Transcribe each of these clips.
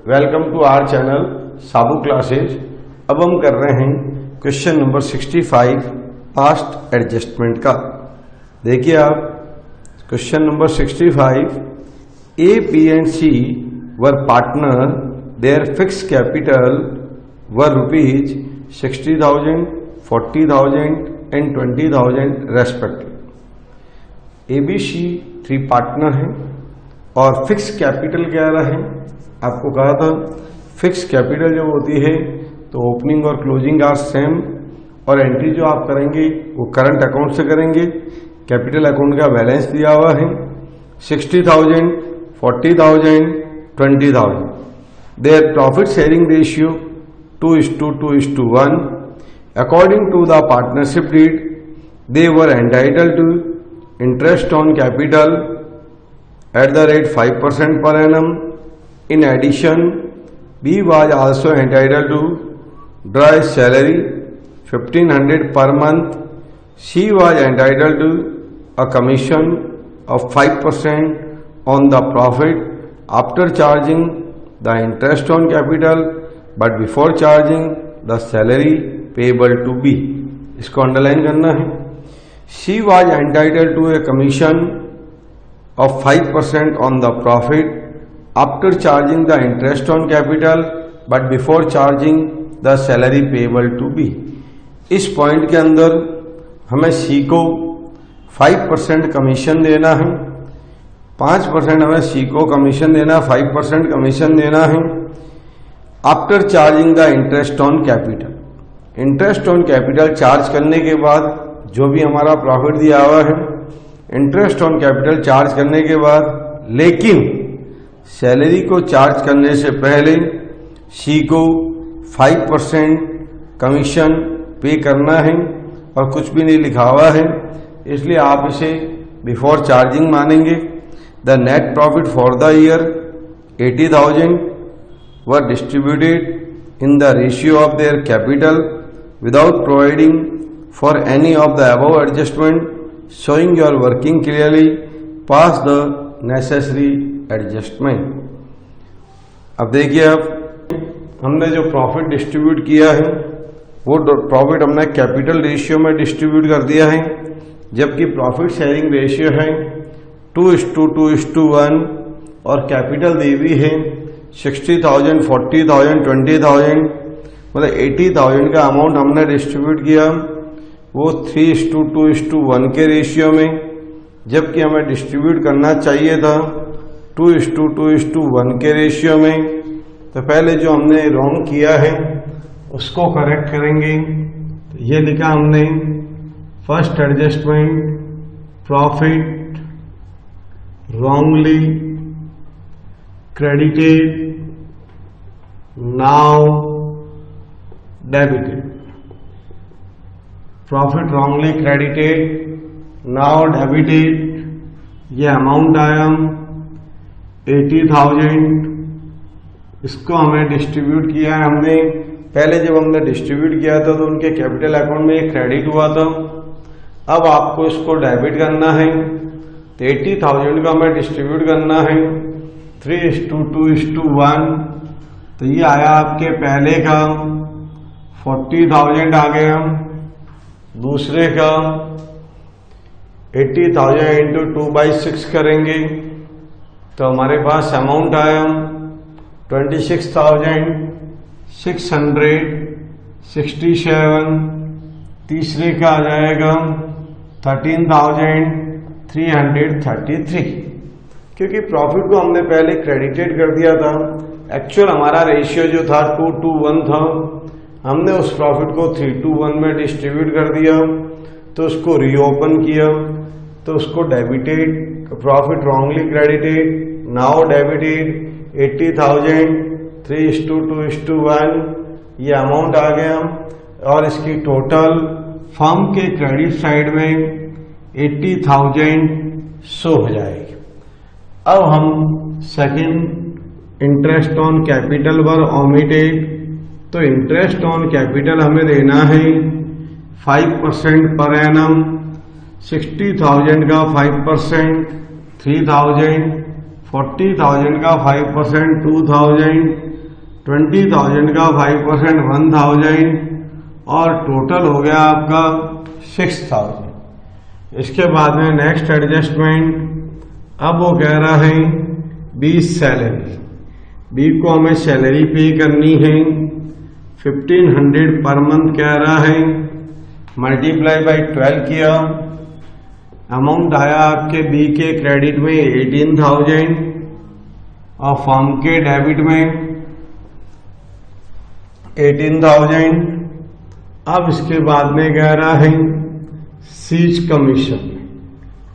Welcome to our channel Sabu classes. अब हम कर रहे हैं क्वेश्चन नंबर 65 पास्ट एडजस्टमेंट का। देखिए आप question number 65, A B and C were partner, there fixed capital were rupees 60,000, 40,000 and 20,000 respective. A B C 3 partner हैं और फिक्स कैपिटल क्या रहे, आपको कहा था फिक्स कैपिटल जब होती है तो ओपनिंग और क्लोजिंग आर सेम, और एंट्री जो आप करेंगे वो करंट अकाउंट से करेंगे। कैपिटल अकाउंट का बैलेंस दिया हुआ है 60,000, 40,000, 20,000। Their profit sharing ratio 2:2:1। According to the partnership deed they were entitled to interest on capital at the rate 5% per annum. In addition, B was also entitled to draw his salary 1,500 per month. C was entitled to a commission of 5% on the profit after charging the interest on capital, but before charging the salary payable to B. इसको underline करना है। C was entitled to a commission of 5% on the profit after charging the interest on capital, but before charging the salary payable to B. इस point के अंदर हमें C को 5% commission देना है, 5% हमें C को कमीशन देना, 5% कमीशन देना है after charging the interest on capital. Interest on capital charge करने के बाद जो भी हमारा प्रॉफिट दिया हुआ है, इंटरेस्ट ऑन कैपिटल चार्ज करने के बाद, लेकिन सैलरी को चार्ज करने से पहले सी को 5% कमीशन पे करना है और कुछ भी नहीं लिखा हुआ है, इसलिए आप इसे बिफोर चार्जिंग मानेंगे। The net profit for the year 80,000 were distributed in the ratio of their capital without providing for any of the above adjustment, showing you are working clearly past the necessary adjustment। अब देखिए, अब हमने जो profit distribute किया है वो profit हमने capital ratio में डिस्ट्रीब्यूट कर दिया है, जबकि प्रॉफिट शेयरिंग रेशियो है 2:2:1 और कैपिटल दी हुई है 60,000, 40,000, 20,000, मतलब 80,000 का अमाउंट हमने डिस्ट्रीब्यूट किया वो 3:2:1 के रेशियो में, जबकि हमें डिस्ट्रीब्यूट करना चाहिए था 2:2:1 के रेशियो में। तो पहले जो हमने रॉन्ग किया है उसको करेक्ट करेंगे। तो ये लिखा हमने first adjustment, profit wrongly credited now debited. Profit wrongly credited now debited, ये अमाउंट आया 80,000। इसको हमें डिस्ट्रीब्यूट किया है हमने। पहले जब हमने डिस्ट्रीब्यूट किया था तो उनके कैपिटल अकाउंट में ये क्रेडिट हुआ था, अब आपको इसको डेबिट करना है। तो 80,000 का हमें डिस्ट्रीब्यूट करना है 3:2:1। तो ये आया आपके पहले का 40,000 आ गया, दूसरे का 80,000 इंटू 2/6 करेंगे तो हमारे पास अमाउंट आया 26,667। तीसरे का आ जाएगा 13,333, क्योंकि प्रॉफिट को हमने पहले क्रेडिटेड कर दिया था। एक्चुअल हमारा रेशियो जो था 2:1 था, हमने उस प्रॉफिट को 3:1 में डिस्ट्रीब्यूट कर दिया, तो उसको रीओपन किया तो उसको debited, profit wrongly credited now debited 80,000 3:2:1 ये अमाउंट आ गया, और इसकी टोटल फर्म के क्रेडिट साइड में 80,000 शो हो जाएगी। अब हम second interest on capital were omitted, तो इंटरेस्ट ऑन कैपिटल हमें देना है 5% पर एनम। 60,000 का 5% 3,000, 40,000 का 5% 2,000, 20,000 का 5% 1,000 और टोटल हो गया आपका 6,000। इसके बाद में नेक्स्ट एडजस्टमेंट, अब वो कह रहा है बी सैलरी, बी को हमें सैलरी पे करनी है 1500 पर मंथ कह रहा है, मल्टीप्लाई बाई 12 किया, अमाउंट आया आपके बी के क्रेडिट में 18,000 और फर्म के डेबिट में 18,000। अब इसके बाद में कह रहा है सीज कमीशन,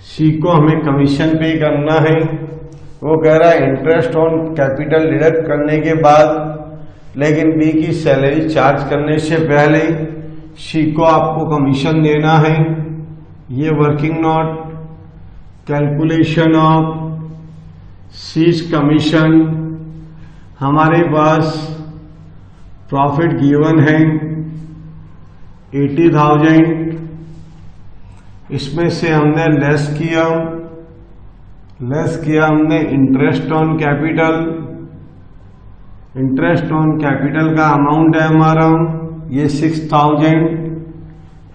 सी को हमें कमीशन पे करना है। वो कह रहा है इंटरेस्ट ऑन कैपिटल डिडक्ट करने के बाद, लेकिन बी की सैलरी चार्ज करने से पहले सी को आपको कमीशन देना है। ये working note, calculation of C's commission, हमारे पास प्रॉफिट गिवन है 80,000, इसमें से हमने लेस किया हमने interest on capital, interest on capital का अमाउंट है हमारा ये 6,000,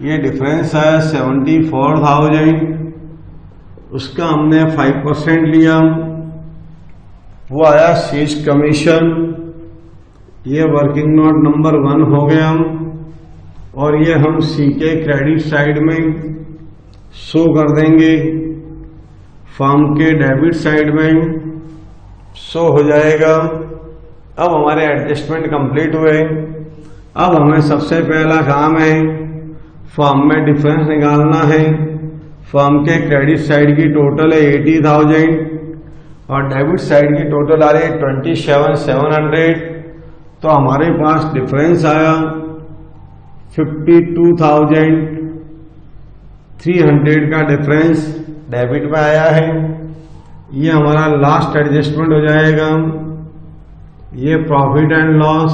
ये डिफरेंस है 74,000, उसका हमने 5% लिया, वो आया सीज कमीशन। ये वर्किंग नोट नंबर 1 हो गया और ये हम सी के क्रेडिट साइड में शो कर देंगे, फर्म के डेबिट साइड में शो हो जाएगा। अब हमारे एडजस्टमेंट कंप्लीट हुए। अब हमें सबसे पहला काम है फर्म में डिफरेंस निकालना है। फर्म के क्रेडिट साइड की टोटल है 80,000 और डेबिट साइड की टोटल आ रही है 27,700, तो हमारे पास डिफरेंस आया 52,300 का डिफरेंस डेबिट में आया है। ये हमारा लास्ट एडजस्टमेंट हो जाएगा। ये प्रॉफिट एंड लॉस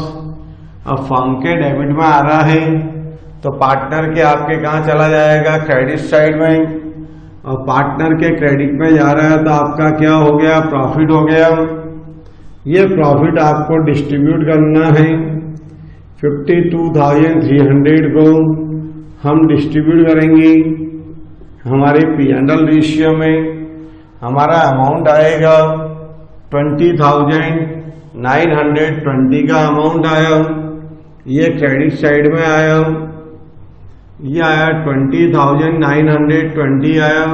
अब फर्म के डेबिट में आ रहा है तो पार्टनर के आपके कहाँ चला जाएगा, क्रेडिट साइड में, और पार्टनर के क्रेडिट में जा रहा है तो आपका क्या हो गया, प्रॉफिट हो गया। ये प्रॉफिट आपको डिस्ट्रीब्यूट करना है 52,300 को हम डिस्ट्रीब्यूट करेंगे हमारे P&L रेशियो में। हमारा अमाउंट आएगा 20,920 का अमाउंट आया, ये क्रेडिट साइड में आया, ये आया 20,920 आया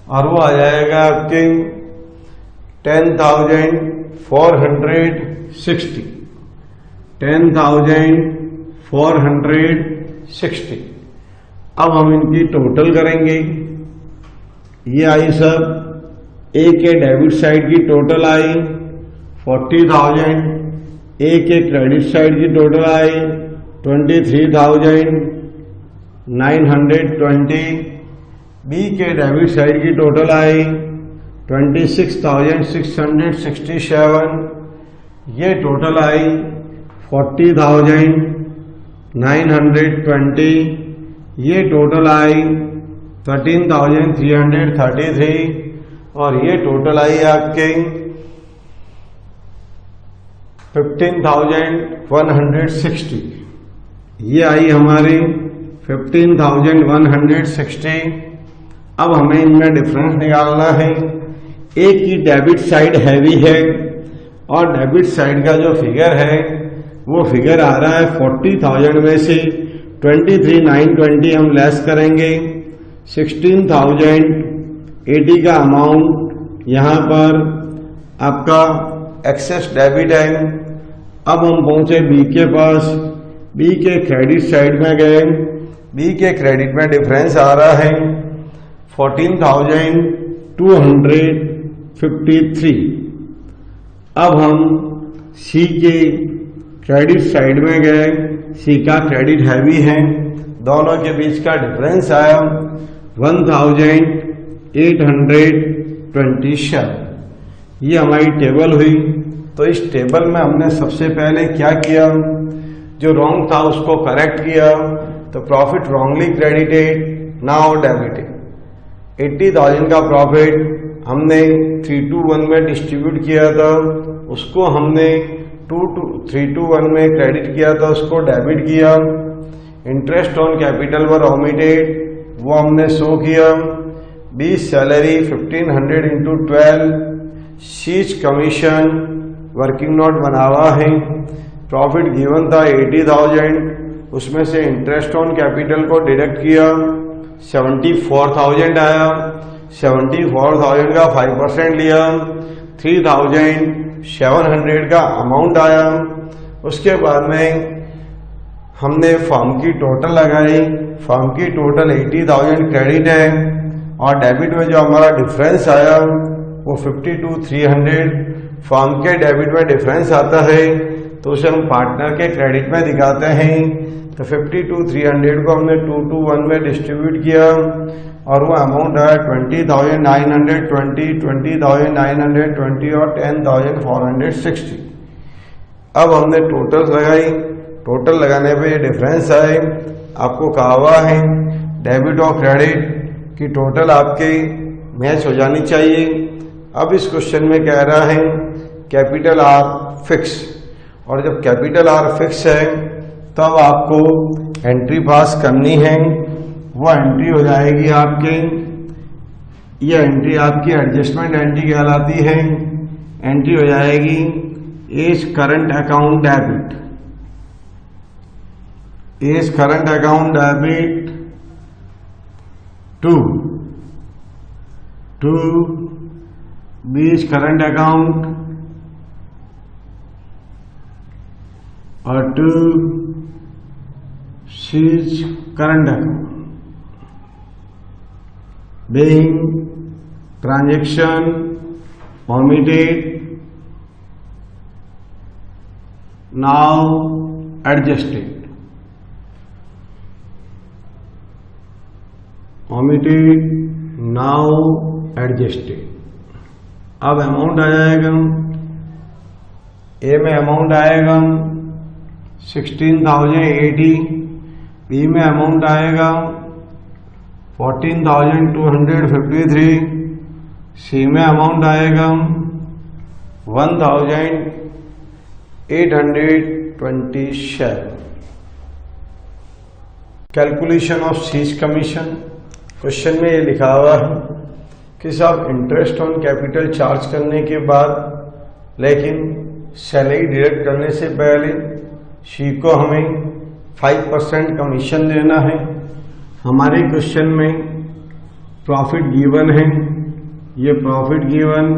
और वो आ जाएगा आपके 10,460, 10,460। अब हम इनकी टोटल करेंगे। ये आई सब, ए के डेबिट साइड की टोटल आई 40,000, ए के क्रेडिट साइड की टोटल आई 23,920, बी के डेबिट साइड की टोटल आई 26,667, ये टोटल आई 40,920, ये टोटल आई 13,333 और ये टोटल आई आपके 15,160। ये आई हमारी 15,160। अब हमें इनमें डिफरेंस निकालना है। ए की डेबिट साइड हैवी है और डेबिट साइड का जो फिगर है वो फिगर आ रहा है 40,000 में से 23,920 हम लेस करेंगे, 16,080 का अमाउंट यहाँ पर आपका एक्सेस डेबिट है। अब हम पहुंचे बी के पास, बी के क्रेडिट साइड में गए, बी के क्रेडिट में डिफरेंस आ रहा है 14,253। अब हम सी के क्रेडिट साइड में गए, सी का क्रेडिट हैवी है, दोनों के बीच का डिफरेंस आया 1,827। ये हमारी टेबल हुई। तो इस टेबल में हमने सबसे पहले क्या किया, जो रॉन्ग था उसको करेक्ट किया। तो profit wrongly credited, now debited. 80,000 का प्रॉफिट हमने 3 to 1 में डिस्ट्रीब्यूट किया था, उसको हमने 321 में क्रेडिट किया था उसको डेबिट किया। Interest on capital were omitted, वो हमने शो किया। 20 salary 1500 into 12, C's commission working note बना हुआ है। प्रॉफिट गिवन था 80,000, उसमें से इंटरेस्ट ऑन कैपिटल को डिडक्ट किया, 74,000 आया। 74,000 का 5% लिया, 3,700 का अमाउंट आया। उसके बाद में हमने फर्म की टोटल लगाई। फर्म की टोटल 80,000 क्रेडिट है और डेबिट में जो हमारा डिफरेंस आया वो 52,300। फर्म के डेबिट में डिफरेंस आता है तो उसे हम पार्टनर के क्रेडिट में दिखाते हैं। तो 52,300 को हमने 221 में डिस्ट्रीब्यूट किया और वो अमाउंट आया 20,920, 20,920 और 10,460। अब हमने टोटल लगाई। टोटल लगाने पे ये डिफरेंस आए। आपको कहा हुआ है डेबिट और क्रेडिट की टोटल आपके मैच हो जानी चाहिए। अब इस क्वेश्चन में कह रहा है कैपिटल आर फिक्स, और जब कैपिटल आर फिक्स है तब आपको एंट्री पास करनी है। वो एंट्री हो जाएगी आपके, ये एंट्री आपकी एडजस्टमेंट एंट्री कहलाती है। एंट्री हो जाएगी as current account debit, as current account debit to बीच करंट अकाउंट और टू सीज current account being transaction omitted, now adjusted, omitted, now adjusted। अब अमाउंट आ जाएगा, ए में अमाउंट आएगा 16,080, बी में अमाउंट आएगा 14,253, सी में अमाउंट आएगा 1,827। Calculation of C's commission. Question में ये लिखा हुआ है कि साहब इंटरेस्ट ऑन कैपिटल चार्ज करने के बाद लेकिन सैलरी डिडक्ट करने से पहले सी को हमें 5% कमीशन देना है। हमारे क्वेश्चन में प्रॉफिट गिवन है, ये प्रॉफिट गिवन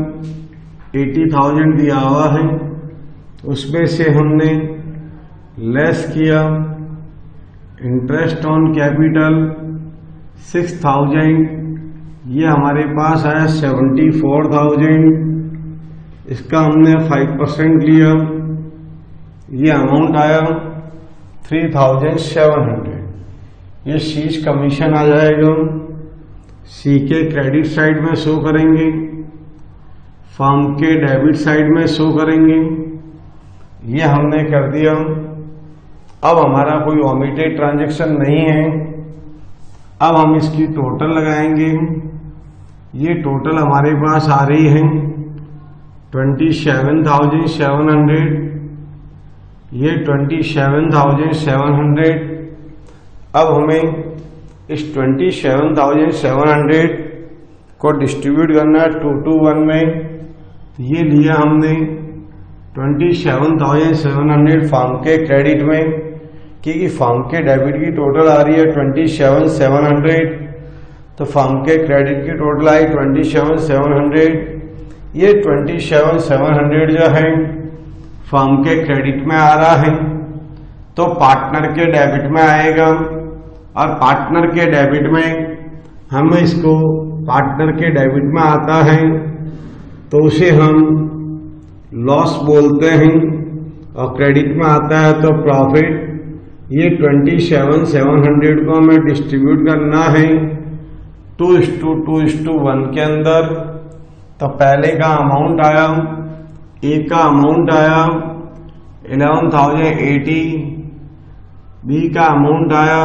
80,000 दिया हुआ है, उसमें से हमने लेस किया इंटरेस्ट ऑन कैपिटल 6,000, ये हमारे पास आया 74,000, इसका हमने 5% लिया, ये अमाउंट आया 3,700। ये सीज कमीशन आ जाएगा, सी के क्रेडिट साइड में शो करेंगे, फर्म के डेबिट साइड में शो करेंगे। ये हमने कर दिया। अब हमारा कोई ओमिटेड ट्रांजैक्शन नहीं है। अब हम इसकी टोटल लगाएंगे। ये टोटल हमारे पास आ रही है 27,700, ये 27,700। अब हमें इस 27,700 को डिस्ट्रीब्यूट करना है 221 में। ये लिया हमने 27,700 फर्म के क्रेडिट में, क्योंकि फर्म के डेबिट की टोटल आ रही है 27,700, तो फर्म के क्रेडिट की टोटल आई 27,700। ये 27,700 जो है फर्म के क्रेडिट में आ रहा है तो पार्टनर के डेबिट में आएगा, और पार्टनर के डेबिट में हम इसको पार्टनर के डेबिट में आता है तो उसे हम लॉस बोलते हैं, और क्रेडिट में आता है तो प्रॉफिट। ये 27,700 को हमें डिस्ट्रीब्यूट करना है 2:1 के अंदर। तो पहले का अमाउंट आया, ए का अमाउंट आया 11,080, बी का अमाउंट आया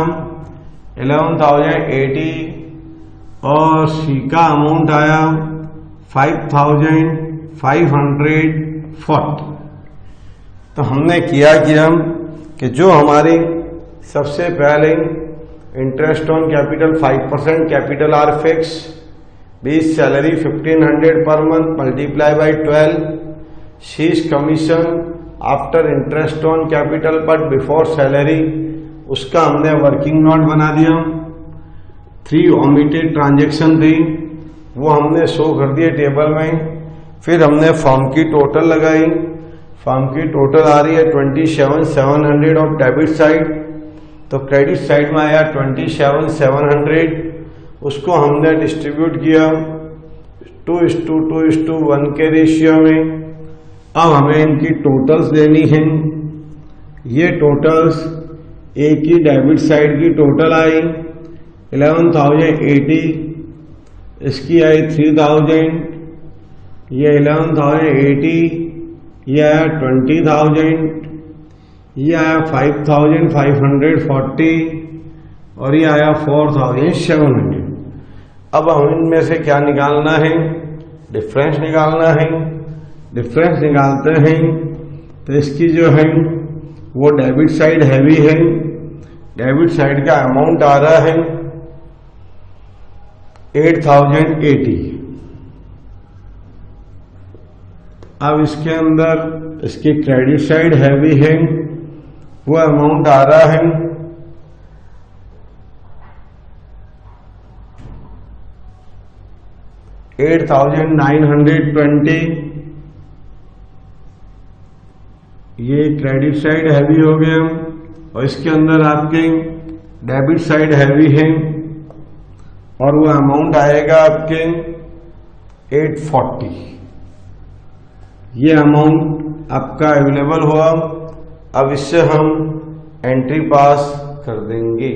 11,080 और सी का अमाउंट आया 5,540। तो हमने किया कि जो हमारी सबसे पहले interest on capital 5% capital R fix, 20 salary 1500 per month multiply by 12, शीज commission after interest on capital but before salary, उसका हमने वर्किंग नोट बना दिया। 3 ओमिटेड ट्रांजेक्शन थी वो हमने शो कर दिए टेबल में। फिर हमने फर्म की टोटल लगाई, फर्म की टोटल आ रही है 27,700 ऑफ डेबिट साइड, तो क्रेडिट साइड में आया 27,700, उसको हमने डिस्ट्रीब्यूट किया 2:2:1 के रेशियो में। अब हमें इनकी टोटल्स देनी है। ये टोटल्स एक ही डेबिट साइड की टोटल आई 11,080, इसकी आई 3,000, ये 11,080, ये आया 20,000, ये आया 5,540 और ये आया 4,700। अब हम इनमें से क्या निकालना है? डिफरेंस निकालना है। डिफरेंस निकालते हैं तो इसकी जो है वो डेबिट साइड हैवी है, डेबिट साइड का अमाउंट आ रहा है 8,080। अब इसके अंदर इसकी क्रेडिट साइड हैवी है, वो अमाउंट आ रहा है 8,920। ये क्रेडिट साइड हैवी हो गया और इसके अंदर आपके डेबिट साइड हैवी है और वो अमाउंट आएगा आपके 840। ये अमाउंट आपका अवेलेबल हुआ। अब इससे हम एंट्री पास कर देंगे।